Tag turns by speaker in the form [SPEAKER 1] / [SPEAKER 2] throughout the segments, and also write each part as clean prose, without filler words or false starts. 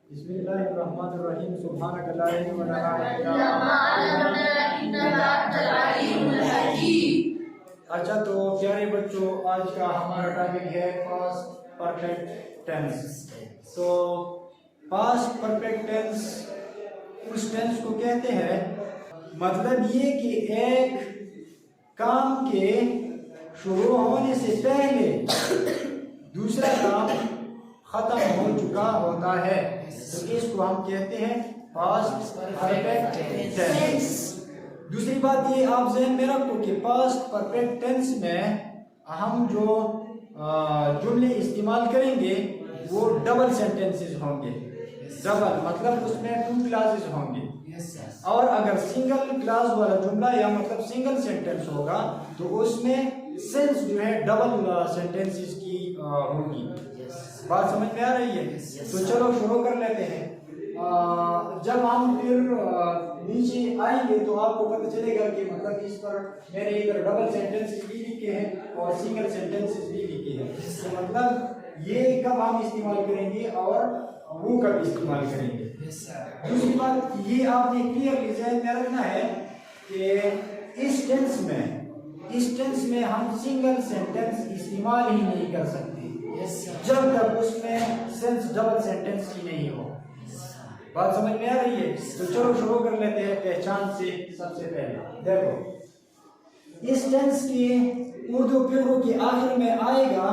[SPEAKER 1] बिस्मिल्लाहिर्रहमानिर्रहीम सुब्हानक ला इल्मा लना इल्ला मा अल्लमतना। अच्छा, तो प्यारे बच्चों, आज का हमारा टॉपिक है पास्ट परफेक्ट टेंस। तो पास्ट परफेक्ट टेंस उस टेंस को कहते हैं, मतलब ये कि एक काम के शुरू होने से पहले दूसरा काम खत्म हो चुका होता है, तो इसको हम कहते हैं पास्ट परफेक्ट टेंस। दूसरी बात ये आप ज़हन में रखो कि पास्ट परफेक्ट टेंस में हम जो जुमले इस्तेमाल करेंगे वो डबल सेंटेंसेस होंगे। डबल मतलब उसमें 2 क्लासेस होंगे, और अगर सिंगल क्लास वाला जुमला या मतलब सिंगल सेंटेंस होगा तो उसमें सेंस जो है डबल सेंटेंसेस की होगी। बात समझ में आ रही है? तो चलो शुरू कर लेते हैं। जब हम फिर नीचे आएंगे तो आपको पता चलेगा कि मतलब इस पर मैंने इधर डबल सेंटेंसेस भी लिखे हैं और सिंगल सेंटेंसेस भी लिखे हैं। तो मतलब ये कब हम इस्तेमाल करेंगे और वो कब इस्तेमाल करेंगे। दूसरी बात ये आपने क्लियरली ज़हन में रखना है कि इस टेंस में हम सिंगल सेंटेंस इस्तेमाल ही नहीं कर सकते जब तक उसमें सेंस डबल सेंटेंस की नहीं हो। बात समझ में आ रही है? तो चलो शुरू कर लेते हैं पहचान से। सबसे पहले देखो, इस टेंस की उर्दू प्योरो के आखिर में आएगा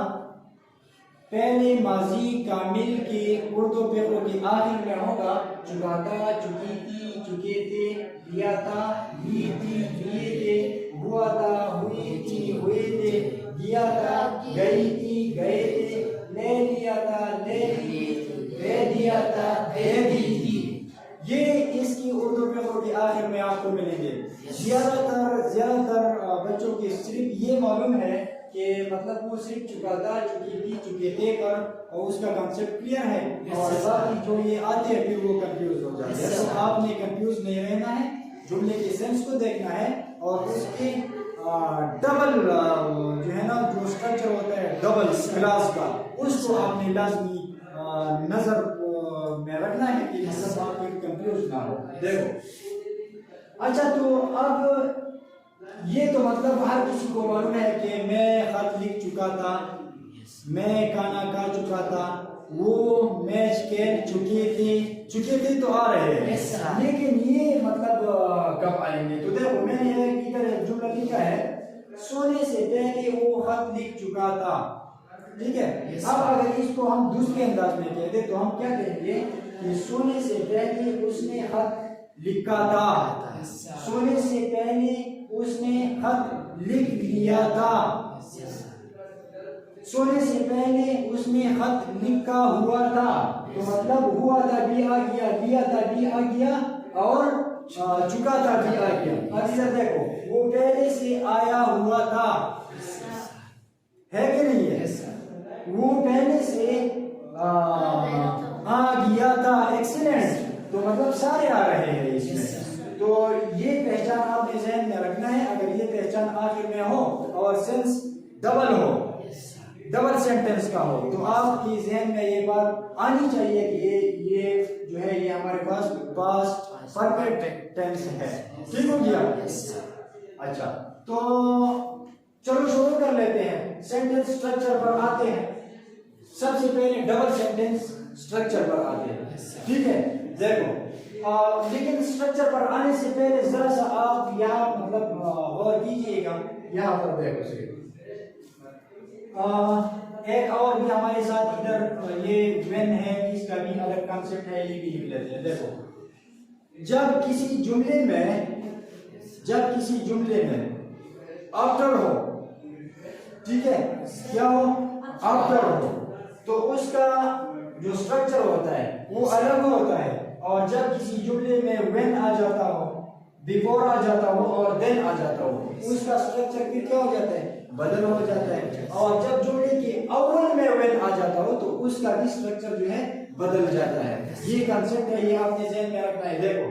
[SPEAKER 1] पहले माजी कामिल के उर्दू प्योरो के आखिर में होगा चुकाता, चुकी थी, चुके थे, लिया था, ली थी, लिए थे, हुआ था, हुई थी, हुए थे, गया था, गई थी, गए थे, ले लिया था, ले ली, दे दिया था, दे दी थी। ये इसकी उर्दू पेपर के आखिर में आपको मिलेंगे। ज्यादातर बच्चों के सिर्फ ये मालूम है कि मतलब वो सिर्फ चुकाता, चुकी थी, चुके थे पर और उसका कॉन्सेप्ट क्लियर है, और बाकी जो ये आते हैं फिर वो कंफ्यूज हो जाते हैं। तो आपने कंफ्यूज नहीं रहना है, जुमले के सेंस को देखना है और उसके डबल जो है ना जो स्ट्रक्चर होता है डबल क्लास का, उसको आपने लाजमी नजर में रखना है कि मतलब आप फिर कंफ्यूज ना हो। देखो, अच्छा तो अब ये तो मतलब हर किसी को मालूम है कि मैं खत लिख चुका था, मैं खाना खा चुका था, वो मैच खेल चुके थे तो आ रहे हैं। लेकिन ये मतलब कब आएंगे? तो देखो, मैंने इधर एक जुमला लिखा है, सोने से पहले वो खत लिख चुका था। ठीक है, अब अगर इसको हम दूसरे अंदाज में कहते तो हम क्या कहेंगे कि सोने से पहले उसने खत लिखा था, सोने से पहले उसने खत लिख लिया था, सोने से पहले उसने खत लिखा हुआ था। तो मतलब हुआ था भी आ गया, लिया था भी आ गया, और चुका था भी आ गया। अब इधर देखो, वो पहले से आया हुआ था, है कि नहीं है? वो पहले से आ गया था। एक्सीलेंट, तो मतलब सारे आ रहे हैं इसमें। तो ये पहचान आपने ज़हन में रखना है। अगर ये पहचान आखिर में हो और सेंस डबल हो, डबल सेंटेंस का हो, तो आपकी ज़हन में ये बात आनी चाहिए कि ये जो है ये हमारे पास पास्ट परफेक्ट टेंस है। ठीक हो गया? अच्छा, तो चलो शुरू कर लेते हैं। सेंटेंस स्ट्रक्चर पर आते हैं। सबसे पहले डबल सेंटेंस स्ट्रक्चर पर आते हैं। ठीक है, देखो लेकिन स्ट्रक्चर पर आने से पहले जरा सा आप यहाँ मतलब गौर कीजिएगा। यहाँ पर देखो सिर्फ एक और भी हमारे साथ इधर ये व्हेन है, इसका भी अलग कॉन्सेप्ट है, ये भी लिख लेते हैं। देखो, जब किसी जुमले में आफ्टर हो, ठीक है, क्या हो? आफ्टर हो, तो उसका जो स्ट्रक्चर होता है वो अलग होता है। और जब किसी जुमले में व्हेन आ जाता हो, बिफोर आ जाता हो और देन आ जाता हो, उसका स्ट्रक्चर फिर क्या हो जाता है? बदल हो जाता है। और जब जुमले के अव्वल में व्हेन आ जाता हो तो उसका भी स्ट्रक्चर जो है बदल जाता है। ये कॉन्सेप्ट है, ये आपने ज़हन में रखना है। देखो,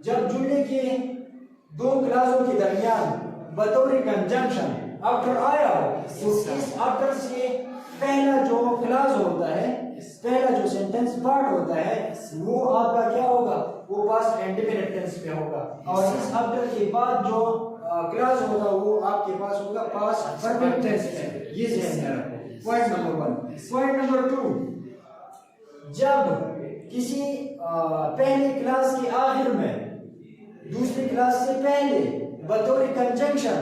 [SPEAKER 1] जब जुमले के दो क्लासों के दरमियान बतौर कंजंक्शन आफ्टर आया हो, तो इस आफ्टर से पहला जो क्लास होता है पहला जो सेंटेंस पार्ट होता है वो आपका क्या होगा, वो पास्ट इंडेफिनिट टेंस में होगा, और इस आफ्टर के बाद जो क्लास होगा वो आपके पास होगा पास्ट परफेक्ट टेंस में। ये ध्यान में रखो। Point number 1। पॉइंट नंबर 2, जब किसी पहली क्लास के आखिर में दूसरी क्लास से पहले बतौर कंजंक्शन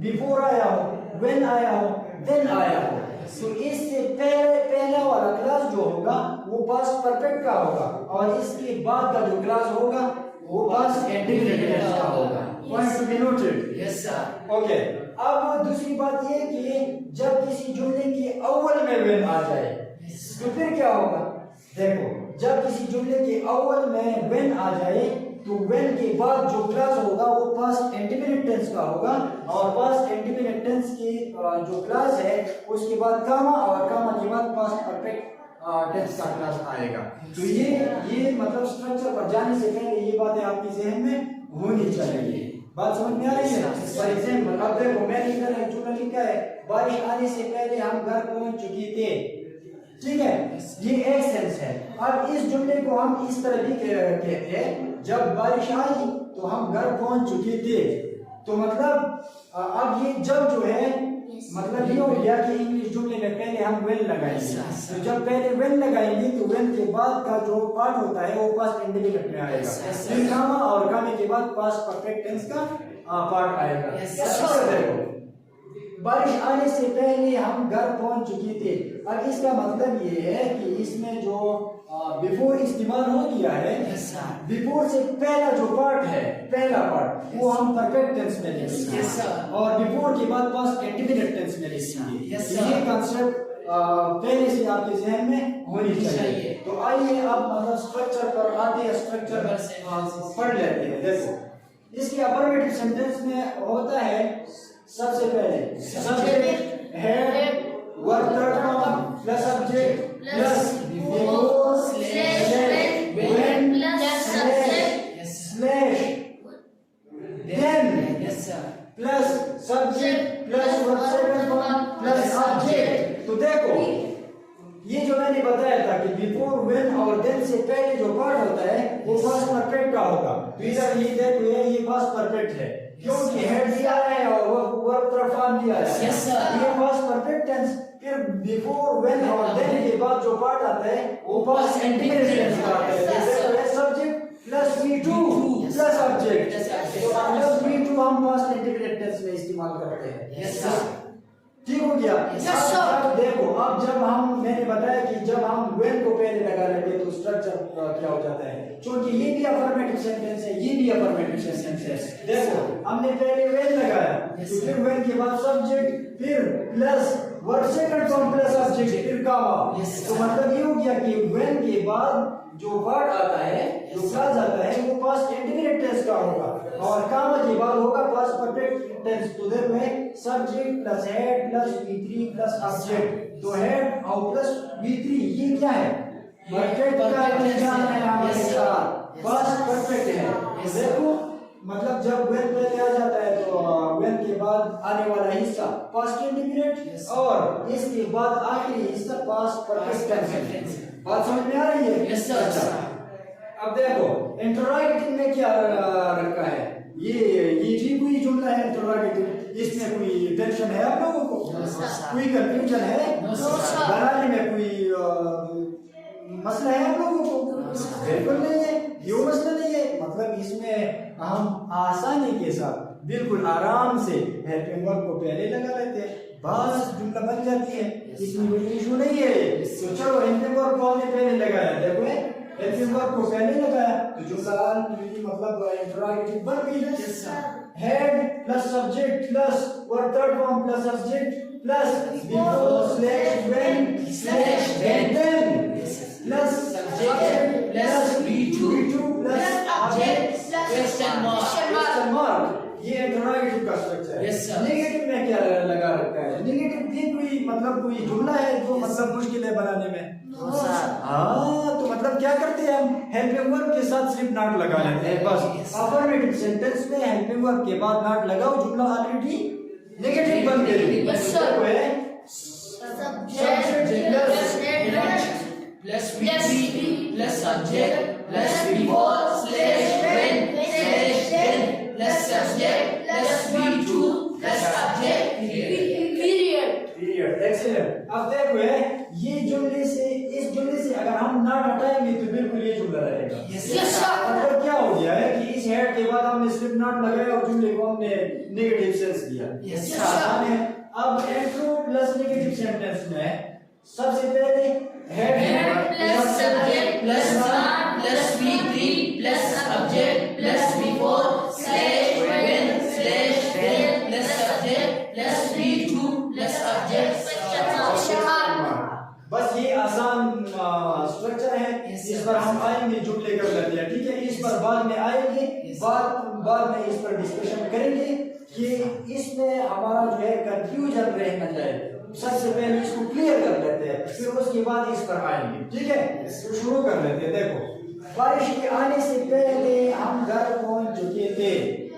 [SPEAKER 1] बिफोर आया हो, व्हेन आया हो, देन आया हो, तो इससे पहला वाला क्लास जो होगा वो पास्ट परफेक्ट का होगा, और इसके बाद का जो क्लास होगा वो पास्ट इंडेफिनिट टेंस का होगा। Point to be noted. Yes sir. Okay, अब दूसरी बात ये कि जब किसी जुमले के अव्वल में व्हेन आ जाए तो फिर क्या होगा। देखो, जब किसी जुमले के अव्वल में व्हेन आ जाए तो व्हेन के बाद जो क्लास होगा वो पास्ट इंडेफिनिट टेंस का होगा, और पास्ट इंडेफिनिट टेंस की जो क्लास है उसके बाद कामा, और कामा के बाद पास्ट परफेक्ट टेंस का क्लास आएगा। तो ये मतलब स्ट्रक्चर पर जाने से पहले ये बातें आपके जहन में होनी चाहिए। बात समझ में आ रही है। फॉर एग्जांपल अब देखो, मैंने इधर एक जुमला लिखा है, बारिश आने से पहले हम घर पहुंच चुके थे। ठीक है, ये एक सेंस है। अब इस जुमले को हम इस तरह भी कहते हैं, जब बारिश आई तो हम घर पहुंच चुके थे। तो मतलब अब ये जब जो है मतलब ये हो गया कि इंग्लिश जुमले में पहले हम व्हेन लगाएंगे, तो जब पहले व्हेन लगाएंगे तो व्हेन के बाद का जो पार्ट होता है वो पास्ट इंडेफिनिट में आएगा, फिर कामा, और कामे के बाद पास्ट परफेक्ट टेंस का पार्ट आएगा। देखो, बारिश आने से पहले हम घर पहुंच चुके थे। अब इसका मतलब ये है कि इसमें जो बिफोर इस्तेमाल हो गया है, बिफोर से पहला जो पार्ट है, पहला पार्ट वो हम परफेक्ट टेंस में लिखेंगे, और बिफोर के बाद पास्ट इंडेफिनिट टेंस में लिखेंगे। ये कांसेप्ट पहले से आपके जहन में होनी चाहिए। तो आइए अब मतलब स्ट्रक्चर पर आते हैं, स्ट्रक्चर पढ़ लेते हैं। देखो, इसके अफर्मेटिव सेंटेंस में होता है सबसे पहले subject, head, verb third form plus subject plus before slash when slash then plus subject plus verb second form plus object. तो देखो, ये जो मैंने बताया था कि बिफोर, व्हेन और देन से पहले जो पार्ट होता है वो पास्ट परफेक्ट का होगा। तो इधर ये देखो, ये पास्ट परफेक्ट है क्योंकि हेड दिया है और वर्ब तरफ फॉर्म दिया है। ये पास्ट परफेक्ट टेंस। फिर बिफोर, व्हेन और देन के बाद जो पार्ट आता है वो पास्ट इंडेफिनिट टेंस का आता है। जैसे subject plus V2 plus object, तो प्लस V2 हम पास्ट इंडेफिनिट टेंस में इस्तेमाल करते हैं। ठीक हो गया। अब देखो, अब जब हम, मैंने बताया कि जब हम व्हेन को पहले लगा लेंगे तो स्ट्रक्चर क्या हो जाता है, क्योंकि ये भी अफर्मेटिव सेंटेंस है, ये भी अफर्मेटिव सेंटेंस है। देखो, हमने पहले व्हेन लगाया, तो फिर व्हेन के बाद सब्जेक्ट, फिर plus verb second form plus object, फिर कामा। तो मतलब ये हो गया कि व्हेन के बाद जो वर्ड आता है, जो क्लास आता है वो पास्ट इंडेफिनिट टेंस का होगा, और कामा के बाद होगा पास्ट परफेक्ट टेंस। तो देखो है subject plus head plus V3 plus object. तो हेड और प्लस V3 ये क्या है, परफेक्ट का निशान है हमारे पास्ट परफेक्ट है। देखो, मतलब जब व्हेन पहले आ जाता है तो व्हेन के बाद आने वाला हिस्सा पास्ट इंडेफिनिट, और इसके बाद आखिरी हिस्सा पास्ट परफेक्ट टेंस। बात समझ में आ रही है? Yes sir. अब देखो, इंटरोगेटिव में क्या रखा है, ये ठीक हुई जुमला है इंटरोगेटिव। इसमें कोई टेंशन है आप लोगों को? कोई कंफ्यूजन है बनाने में? कोई मसला है आप लोगों को? बिल्कुल नहीं है, ये मसला नहीं है। मतलब इसमें हम आसानी के साथ बिल्कुल आराम से हेल्पिंग वर्ब को पहले लगा लेते हैं, बस जुमला बन जाती है, इसमें कोई इशू नहीं है। तो चलो, हेल्पिंग वर्ब को हमने पहले लगाया, देखो हेल्पिंग वर्ब को पहले लगाया तो जुमला मतलब इंटरोगेटिव बन गई। Head plus subject plus verb third form plus subject plus before slash when slash then plus subject plus V2 plus object question mark. ये इंटरोगेटिव का स्ट्रक्चर है। नेगेटिव में क्या लगा रखा है? नेगेटिव भी कोई मतलब कोई जुमला है जो मतलब मुश्किल है बनाने में? हाँ, तो मतलब क्या करते हैं हम, हेल्पिंग वर्ब के साथ सिर्फ नॉट लगा लेते हैं बस। अफर्मेटिव सेंटेंस में हेल्पिंग वर्ब के बाद नॉट लगाओ, जुमला ऑलरेडी नेगेटिव बन गई।
[SPEAKER 2] plus V3 plus subject plus before slash when slash then plus subject plus V2 plus subject
[SPEAKER 1] period. Excellent. अब देखो है ये जुमले से इस जुमले से अगर हम नॉट हटाएंगे तो बिल्कुल ये जुमला रहेगा।
[SPEAKER 2] Yes sir.
[SPEAKER 1] मतलब क्या हो गया है कि इस हेड के बाद हमने स्लिप नॉट लगाया और जुमले को हमने नेगेटिव सेंस दिया।
[SPEAKER 2] Yes sir.
[SPEAKER 1] अब ट्रू प्लस नेगेटिव सेंटेंस में सबसे पहले head
[SPEAKER 2] plus subject plus not plus V3 plus subject plus before slash when slash then plus subject plus V2 plus subject.
[SPEAKER 1] बस ये आसान स्ट्रक्चर है। इस पर हम आएंगे, जुमले कर लेते हैं, ठीक है। इस पर बाद में आएंगे, बाद में इस पर डिस्कशन करेंगे कि इसमें हमारा जो है कंफ्यूजन रह न जाए। सबसे पहले इसको क्लियर कर लेते हैं, फिर उसके बाद इस पर आएंगे, ठीक है। तो शुरू कर लेते हैं। देखो, बारिश के आने से पहले हम घर पहुंच चुके थे।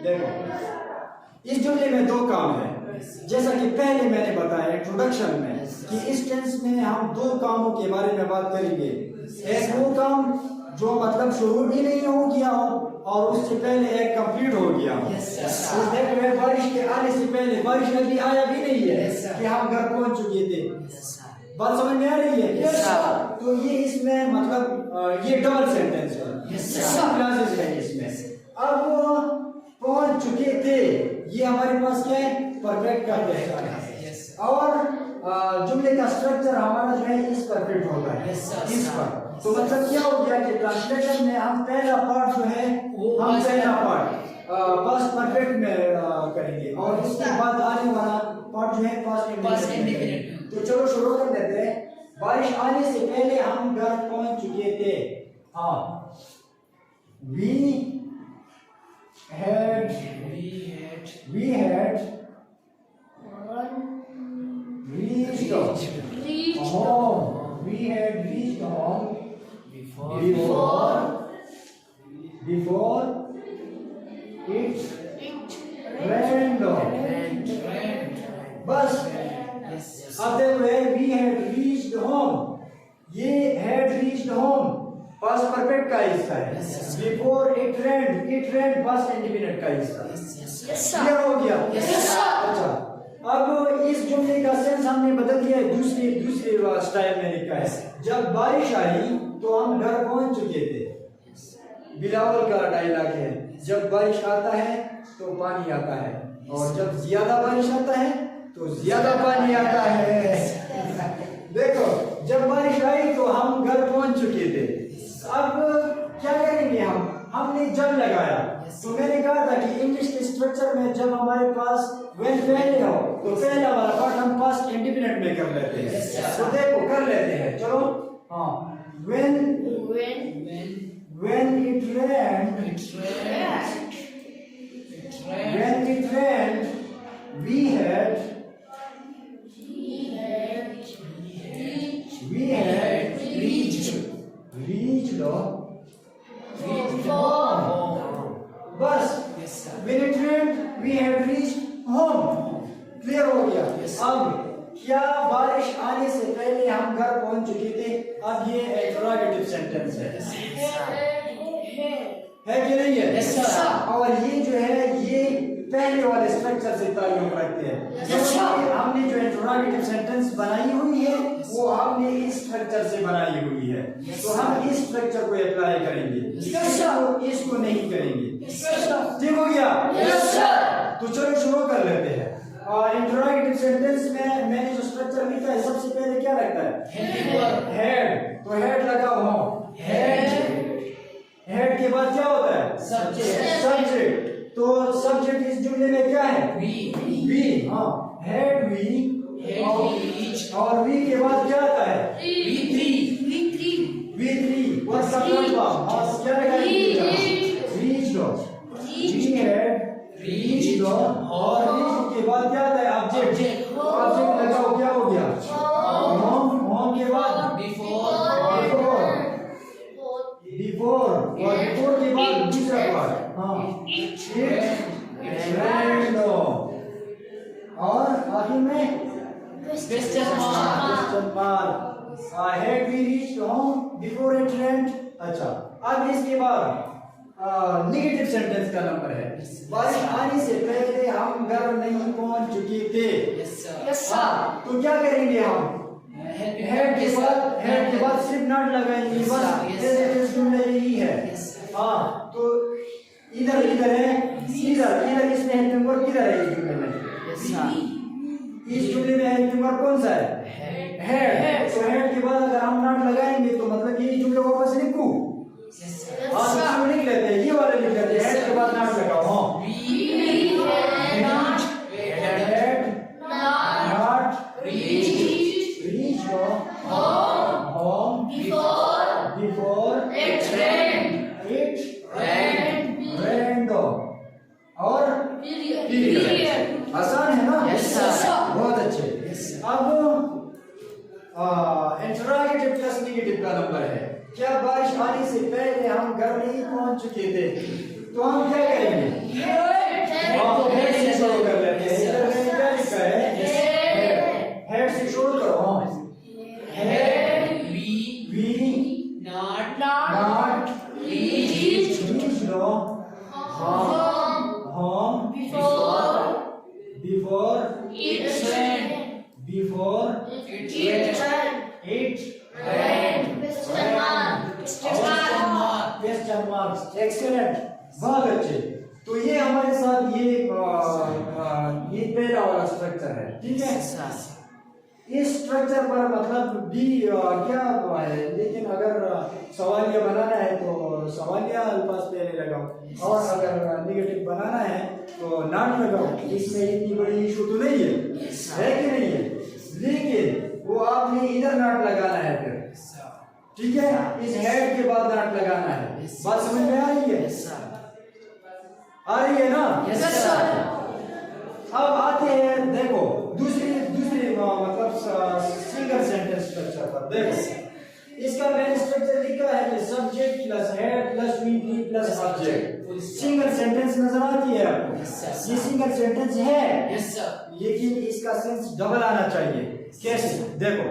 [SPEAKER 1] देखो, इस जुमले में दो काम है, जैसा कि पहले मैंने बताया इंट्रोडक्शन में कि इस टेंस में हम दो कामों के बारे में बात करेंगे। एक वो काम जो मतलब शुरू भी नहीं हो गया हो और उससे पहले एक कंप्लीट हो गया हो। तो देखो, बारिश के आने से पहले बारिश अभी आया भी नहीं है कि हम घर पहुंच चुके थे। बात समझ में आ रही है? तो ये इसमें मतलब ये डबल सेंटेंस है, क्लासेस है इसमें। अब पहुंच चुके थे, ये हमारे पास क्या है? परफेक्ट का कहता है। और जुमले का स्ट्रक्चर हमारा जो है इस पर फिट होता है, इस पर। तो मतलब क्या हो गया कि ट्रांसलेशन में हम पहला पार्ट जो है हम पहला पार्ट पास्ट परफेक्ट में करेंगे और उसके बाद आने वाला पार्ट जो है पास्ट इंडेफिनिट। तो चलो शुरू कर लेते हैं। बारिश आने से पहले हम घर पहुंच चुके थे। हाँ, we had reached home. We had reached home before it rained. बस अब देखो, we had reached home, ये had reached home past perfect का हिस्सा है। Before it rained past indefinite का हिस्सा। क्लियर हो गया? अच्छा, अब इस जुमले का सेंस हमने बदल दिया है, दूसरे स्टाइल में लिखा है। जब बारिश आई तो हम घर पहुंच चुके थे। बिलावल का डायलॉग है, जब बारिश आता है तो पानी आता है और जब ज्यादा बारिश आता है तो ज्यादा पानी आता है। देखो, जब बारिश आई तो हम घर पहुंच चुके थे। अब क्या करेंगे हमने जब लगाया। तो मैंने कहा था कि इंग्लिश के स्ट्रक्चर में जब हमारे पास व्हेन पहले हो तो पहला वाला पार्ट हम पास्ट इंडेफिनिट में कर लेते हैं। तो देखो, कर लेते हैं, चलो। हाँ, when it rained we had reached home. बस, when it rained we had reached home. Clear हो गया? अब क्या बारिश आने से पहले हम घर पहुंच चुके थे? अब ये इंटरोगेटिव सेंटेंस है कि नहीं है? और ये जो है ये पहले वाले स्ट्रक्चर से ताल्लुक रखते हैं। हमने जो इंटरोगेटिव सेंटेंस बनाई हुई है वो हमने इस स्ट्रक्चर से बनाई हुई है। तो हम इस स्ट्रक्चर को अप्लाई करेंगे, इसको नहीं करेंगे। ठीक हो गया? तो चलो शुरू कर लेते हैं। इंटरोगेटिव सेंटेंस में मैंने जो स्ट्रक्चर लिखा है, सबसे पहले क्या लगता है? हेड। तो हेड लगा हुआ, हेड के बाद क्या होता है? सब्जेक्ट। तो सब्जेक्ट इस जुमले में क्या है? वी। हाँ, हेड वी और वी के बाद क्या आता है? V3 what's the problem? क्या लगाएंगे? रीच्ड और रीच्ड के बाद क्या आता है? ऑब्जेक्ट लगाओ, क्या हो गया? होम के बाद बिफोर और बिफोर के बाद दूसरा पार्ट। हाँ, इट और आखिर में question mark. had we reached home before it rained? अच्छा, अब इसके बाद नेगेटिव सेंटेंस का नंबर है। बारिश आने से पहले हम घर नहीं पहुंच चुके थे। तो क्या करेंगे हम? हेड के बाद सिर्फ नॉट लगाएंगे, बस जुमला यही है। हाँ, तो इधर है, इधर इसमें हेल्पिंग वर्ब किधर है? इस जुमले में इस जुमले में हेल्पिंग वर्ब कौन सा है? हेड। तो हेड के बाद अगर हम नॉट लगाएंगे तो मतलब ये जुमले वापस लिखूं। हाँ, तो लिख लेते हैं, ये वाले लिख लेते हैं, हेड के बाद नॉट लगाओ। और आसान है ना? बहुत अच्छे। अब इंटरोगेटिव प्लस नेगेटिव का नंबर है। क्या बारिश आने से पहले हम घर नहीं पहुंच चुके थे? तो हम क्या करेंगे? हेड से शुरू कर लेते हैं। इधर मैंने क्या लिखा है? हेड से शुरू करो। Head we not reach home before it rained. Question marks. Excellent. बहुत अच्छे। तो ये हमारे साथ ये पहला वाला स्ट्रक्चर है, ठीक है? इस स्ट्रक्चर पर मतलब भी क्या है, लेकिन अगर सवालिया बनाना है तो सवालिया अल्फाज पहले लगाओ, और अगर नेगेटिव बनाना है तो नॉट लगाओ। इसमें इतनी बड़ी इशू तो नहीं है कि नहीं है? लेकिन वो आपने इधर नॉट लगाना है फिर, ठीक है? इस हेड के बाद नॉट लगाना है। बात समझ में आ रही है? आ रही है ना? अब आते हैं, देखो दूसरी मतलब सिंगल सेंटेंस स्ट्रक्चर पर। देखो इसका मैंने स्ट्रक्चर लिखा है कि subject plus head plus V plus object. Single sentence नजर आती है आपको? ये सिंगल सेंटेंस है, लेकिन इसका सेंस डबल आना चाहिए। कैसे? देखो,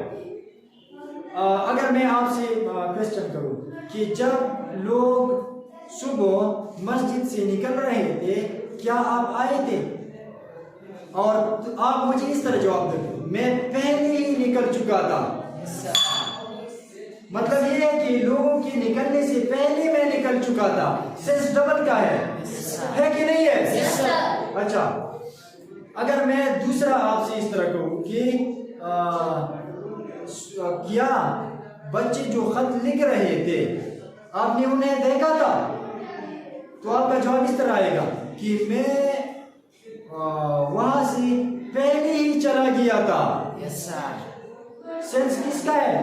[SPEAKER 1] अगर मैं आपसे क्वेश्चन करूं कि जब लोग सुबह मस्जिद से निकल रहे थे, क्या आप आए थे? और तो आप मुझे इस तरह जवाब दो, मैं पहले ही निकल चुका था। मतलब ये है कि लोगों के निकलने से पहले मैं निकल चुका था। सेंस डबल का है कि नहीं है? अच्छा, अगर मैं दूसरा आपसे इस तरह कहूं कि क्या बच्चे जो खत लिख रहे थे आपने उन्हें देखा था? तो आपका जवाब इस तरह आएगा कि मैं वहां से पहले ही चला गया था। सेंस किसका है?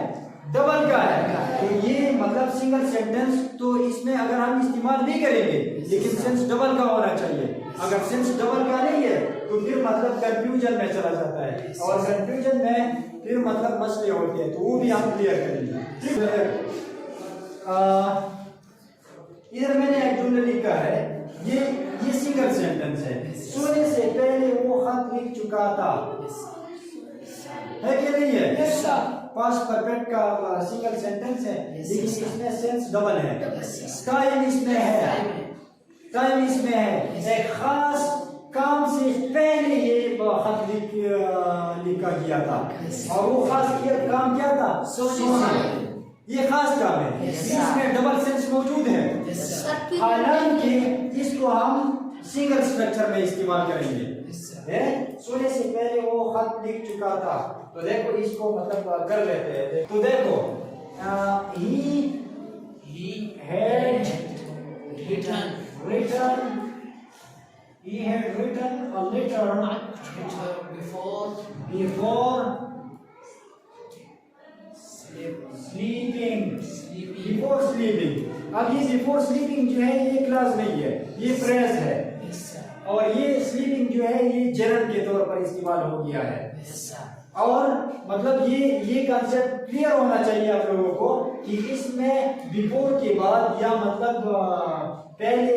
[SPEAKER 1] डबल का है। तो ये मतलब सिंगल सेंटेंस, तो इसमें अगर हम इस्तेमाल भी करेंगे लेकिन सेंस डबल का होना चाहिए। अगर सेंस डबल का नहीं है तो फिर मतलब कंफ्यूजन में चला जाता है, और कंफ्यूजन में फिर मतलब मसले होते हैं, तो वो भी हम क्लियर करेंगे। इधर मैंने एक जुमला लिखा है, ये सिंगल सेंटेंस है। सोने से पहले वो खत लिख चुका था, है कि नहीं है? पास्ट परफेक्ट का सिंगल सेंटेंस है, लेकिन इसमें सेंस डबल है। टाइम इसमें है, एक खास काम से पहले ये खत लिखा गया था, और वो खास काम क्या था? सोना। ये खास काम है, इसमें डबल सेंस मौजूद है, हालांकि इसको हम सिंगल स्ट्रक्चर में इस्तेमाल करेंगे। सोने से पहले वो खत लिख चुका था, तो देखो इसको मतलब कर लेते हैं। तो देखो, he had written a letter before sleeping। अब ये बिफोर स्लीपिंग जो है ये क्लास नहीं है, ये फ्रेज है, और ये स्लीपिंग जो है ये जनरल के तौर पर इस्तेमाल हो गया है। और मतलब ये कंसेप्ट क्लियर होना चाहिए आप लोगों को कि इसमें बिफोर के बाद या मतलब पहले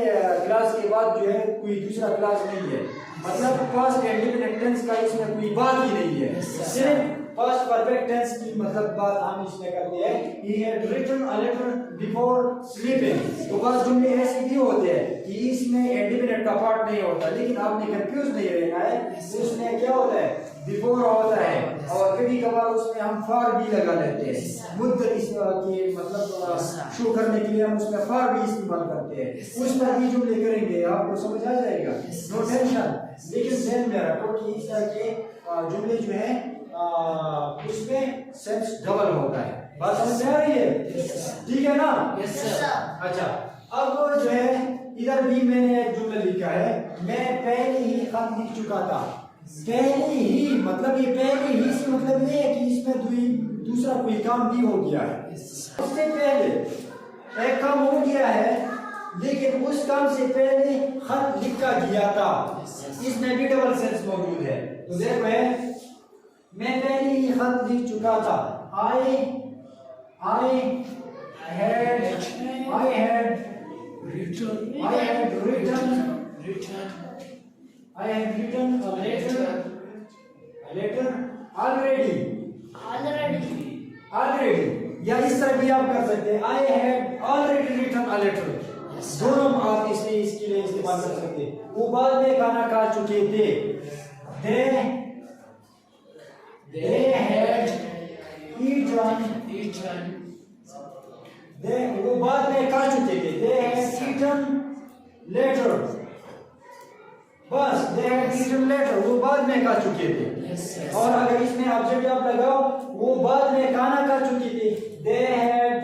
[SPEAKER 1] क्लास के बाद जो है कोई दूसरा क्लास नहीं है, मतलब पास्ट इंडेफिनिट टेंस का इसमें कोई बात ही नहीं है। सिर्फ पास्ट परफेक्ट टेंस की मतलब बात हम इसमें करते हैं, he had written a letter before sleeping। तो बस जुमले ऐसे भी होते हैं कि इसमें इंडिपेंडेंट का पार्ट नहीं होता, लेकिन आपने कंफ्यूज नहीं रहना है। उसमें क्या होता है, बिफोर होता है, और कभी कभार उसमें हम फॉर भी लगा लेते हैं, मुद्दत की मतलब शो करने के लिए हम उसमें फॉर भी इस्तेमाल करते हैं। उस पर भी जुमले करेंगे, आपको समझ आ जाएगा, नो टेंशन। लेकिन ध्यान में रखो कि इस तरह के जुमले जो है उसमें सेंस डबल होता है। बात समझ में आ रही है? ठीक है ना?
[SPEAKER 2] Yes, sir.
[SPEAKER 1] अच्छा, अब जो है इधर भी मैंने एक जुमला लिखा है, मैं पहले ही खत लिख चुका था। पहले ही मतलब ये पहले ही से मतलब ये है कि इसमें दूसरा कोई काम भी हो गया है। उससे पहले एक काम हो गया है, लेकिन उस काम से पहले खत लिखा गया था, इसमें भी डबल सेंस मौजूद है। तो देखो है, मैं पहले ही खत लिख चुका था। I had written a letter already, या इस तरह भी आप कर सकते हैं, I had already written a letter। दोनों आप इसके लिए इस्तेमाल कर सकते हैं। वो बाद में खाना खा चुके थे, they had eaten, वो बाद में खा चुके थे, they had eaten later, बस they had eaten later, वो बाद में खा चुके थे। और अगर इसमें ऑब्जेक्ट आप लगाओ, वो बाद में खाना खा चुके थे, they had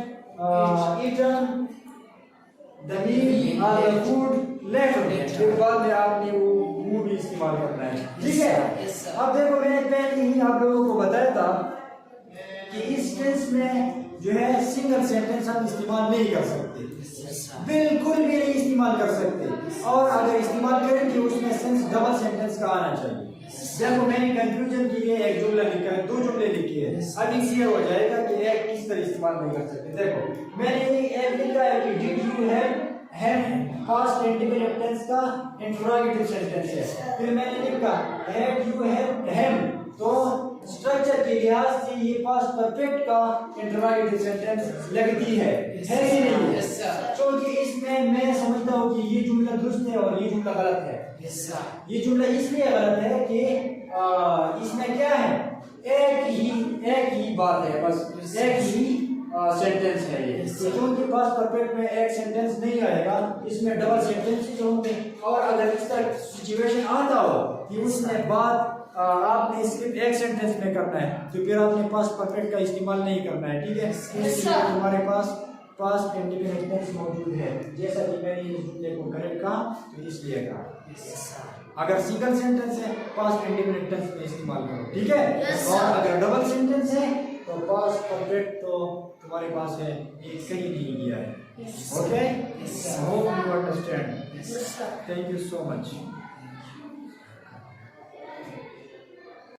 [SPEAKER 1] eaten the meal or the food later, फिर बाद में आपने वो भी इस्तेमाल करना है, ठीक है? अब देखो, मैंने पहले ही आप लोगों को बताया था कि इस टेंस में जो है सिंगल सेंटेंस हम इस्तेमाल नहीं कर सकते, बिल्कुल भी नहीं इस्तेमाल कर सकते, और अगर इस्तेमाल करें तो उसमें सेंस डबल सेंटेंस का आना चाहिए। देखो, मैंने कंफ्यूजन के लिए एक जुमला लिखा है, 2 जुमले लिखे हैं, अब क्लियर हो जाएगा कि एक किस तरह इस्तेमाल नहीं कर सकते। देखो, मैंने एक लिखा है कि did you have past independent tense का इंटरोगेटिव सेंटेंस है, फिर मैंने लिखा हैड यू हैव, तो स्ट्रक्चर के लिहाज से ये पास्ट परफेक्ट का इंटरोगेटिव सेंटेंस लगती है कि नहीं? क्योंकि इसमें मैं समझता हूँ कि ये जुमला दुरुस्त है और ये जुमला गलत है। ये जुमला इसलिए गलत है कि इसमें क्या है, एक ही बात है, बस एक ही सेंटेंस है ये। तो क्योंकि पास्ट परफेक्ट में एक सेंटेंस नहीं आएगा, इसमें डबल सेंटेंस होंगे, और अगर इस तरह सिचुएशन आता हो कि उसमें बात आपने सिर्फ एक सेंटेंस में करना है, तो फिर आपने पास्ट परफेक्ट का इस्तेमाल नहीं करना है, ठीक है? इसलिए हमारे पास पास्ट इंडिपेंडेंट टेंस मौजूद है, जैसा कि मैंने इस जुमले को करेक्ट कहा, तो इसलिए कहा। अगर सिंगल सेंटेंस है, पास्ट इंडिपेंडेंट टेंस में इस्तेमाल करो, ठीक है? और अगर डबल सेंटेंस है तो पास्ट परफेक्ट तो तुम्हारे पास है, ये कहीं नहीं गया है। Okay, hope you understand. Thank you so much.